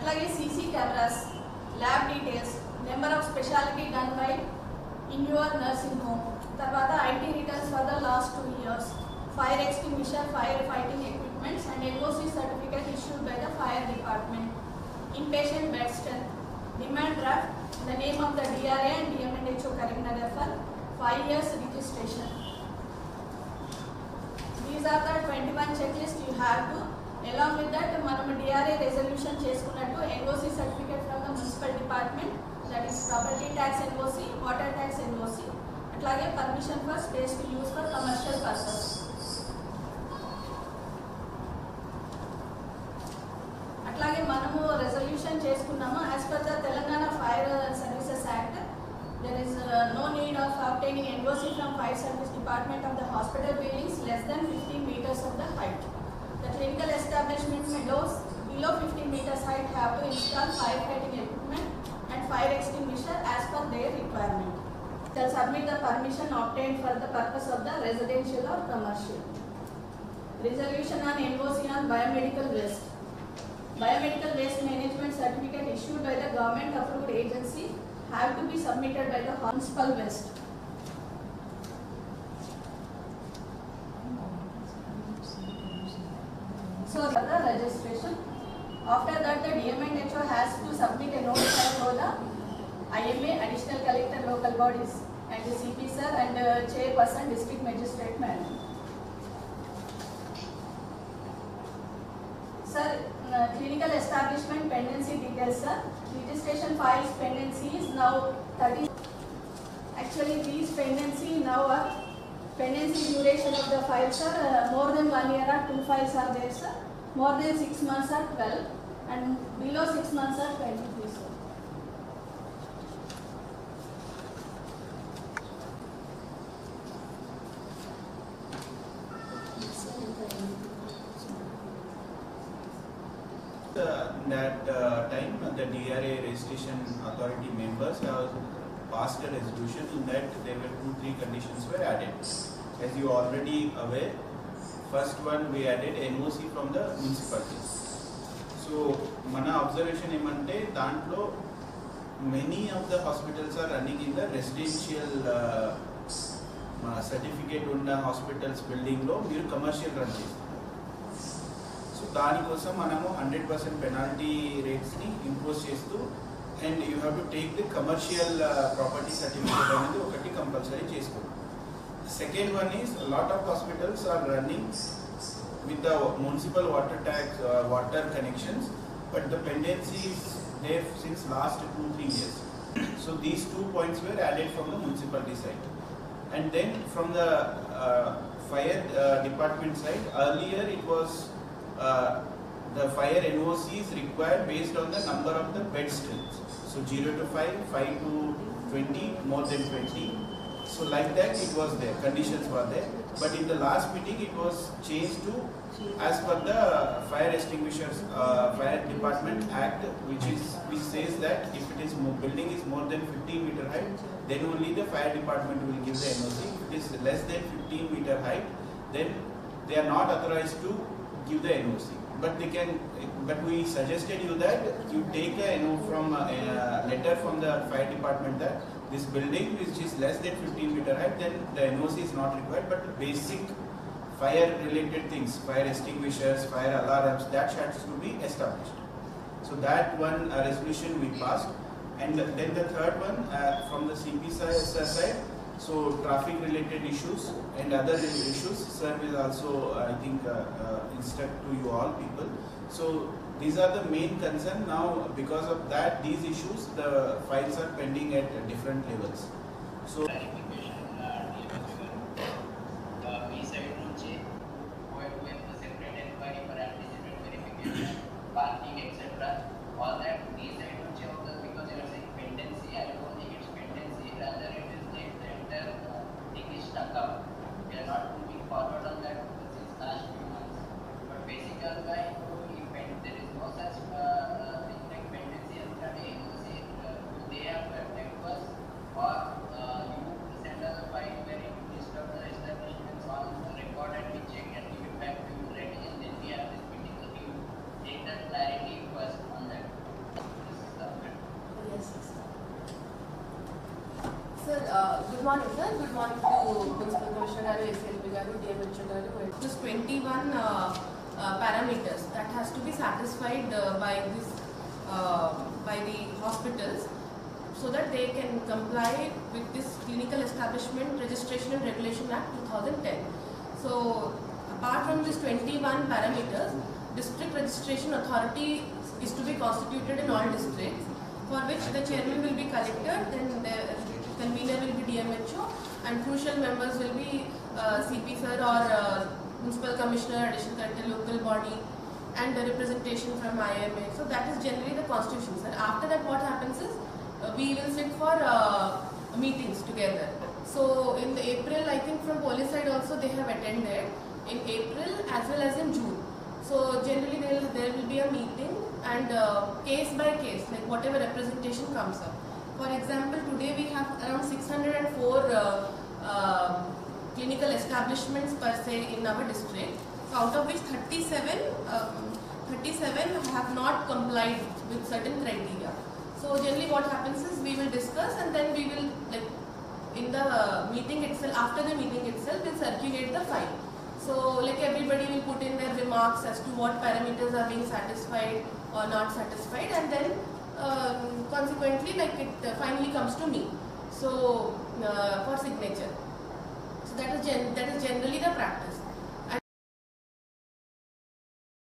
అట్లాగే CC cameras, lab details, number of speciality done by in your nursing home, తర్వాత IT returns for the last 2 years, fire extinguisher, fire fighting equipments and NOC certificate issued by the fire department, inpatient bed strength, demand draft in the name of the DRA and DMNHO Karimnagar for 5 years registration. These are the 21 checklist you have to. Along with that, మనం DRA resolution చేసుకున్నట్టు NOC certificate from the municipal department, that is property tax NOC, water tax NOC, అట్లాగే permission for space to use for commercial purpose. అట్లాగే మనము resolution చేసుకున్నాము. As per the Telangana fire services act, there is no need of obtaining NOC from fire service department of the hospital buildings less than 15 meters of the height. The clinical establishment windows below 15 meters height have to install fire fighting equipment and fire extinguisher as per their requirement. They'll submit the permission obtained for the purpose of the residential or commercial. Resolution on NOC on biomedical waste. Biomedical waste management certificate issued by the government approved agency have to be submitted by the municipal waste. So for the registration, after that the DMNHO has to submit a notice for the IMA, additional collector, local bodies, and the CP sir and chairperson, district magistrate madam. Sir, clinical establishment pendency details, sir. Registration files pendency is now 30. Actually, these pendency now are pendency duration of the files are more than 1 year or 2 files are there, sir. More than 6 months are 12 and below 6 months are 23, sir. That time the DRA registration authority members have passed a resolution in that there were 2-3 conditions were added. As you already aware, first one we added NOC from the municipality. So mana observation emante dantlo many of the hospitals are running in the residential certificate unna hospitals building lo meer commercial run chestunaru. దానికోసం మనము 100% penalty రేట్స్ని impose చేస్తూ and you have to take the commercial property certificate అనేది ఒకటి compulsory చేసుకున్నాం. Second one is lot of hospitals are running with the municipal water tax water connections but the pendency is there since last 2-3 years. So these 2 points were added from the municipality side. And then from the fire department side, earlier it was the fire NOC is required based on the number of the bed strengths. So 0 to 5, 5 to 20, more than 20. So like that it was there, conditions were there. But in the last meeting it was changed to as per the fire extinguishers fire department act, which says that if it is building is more than 15 meter height, then only the fire department will give the NOC. If it is less than 15 meter height, then they are not authorized to give the NOC, but they can. But we suggested you that you take a from a letter from the fire department that this building which is less than 15 meter height, then the NOC is not required. But basic fire related things, fire extinguishers, fire alarms, that has to be established. So that one resolution we passed, and then the third one from the CP side. So traffic related issues and other issues, sir will also I think instruct to you all people. So these are the main concern now. Because of that, these issues, the files are pending at different levels. So we side nunchi separate inquiry for antecedent verification, parking, etc. All that we side nunchi because you are saying pendency. I don't think it's pendency, rather it is like the entire thing is stuck up. We are not moving forward on that since last few months. But basically, if there is no such thing like pendency and NOC, they have to affect us, or you send us a file where you list out the establishments on record and we check and give it back to you ready, and then we have this meeting. So you take that clarity first on that. morning, sir. Good morning to Principal Commissioner Garu, SLP Garu, DMHO Garu. Just 21 parameters that has to be satisfied by the hospitals, so that they can comply with this Clinical Establishment Registration and Regulation Act 2010. So apart from these 21 parameters, district registration authority is to be constituted in all districts, for which the chairman will be collector, then the convener will be DMHO, and crucial members will be CP sir or Municipal Commissioner, Additional Collector, local body, and the representation from IMA. So that is generally the constitution, sir. After that, what happens is we will sit for meetings together. So in the April, I think from police side also they have attended in April as well as in June. So generally there will be a meeting, and case by case, like whatever representation comes up. For example, today we have around 604 clinical establishments per se in our district, so out of which 37 have not complied with certain criteria. So generally what happens is we will discuss, and then we will, like in the meeting itself, after the meeting itself, we'll circulate the file. So like everybody will put in their remarks as to what parameters are being satisfied or not satisfied, and then consequently, like it finally comes to me, so for signature. So that is generally the practice.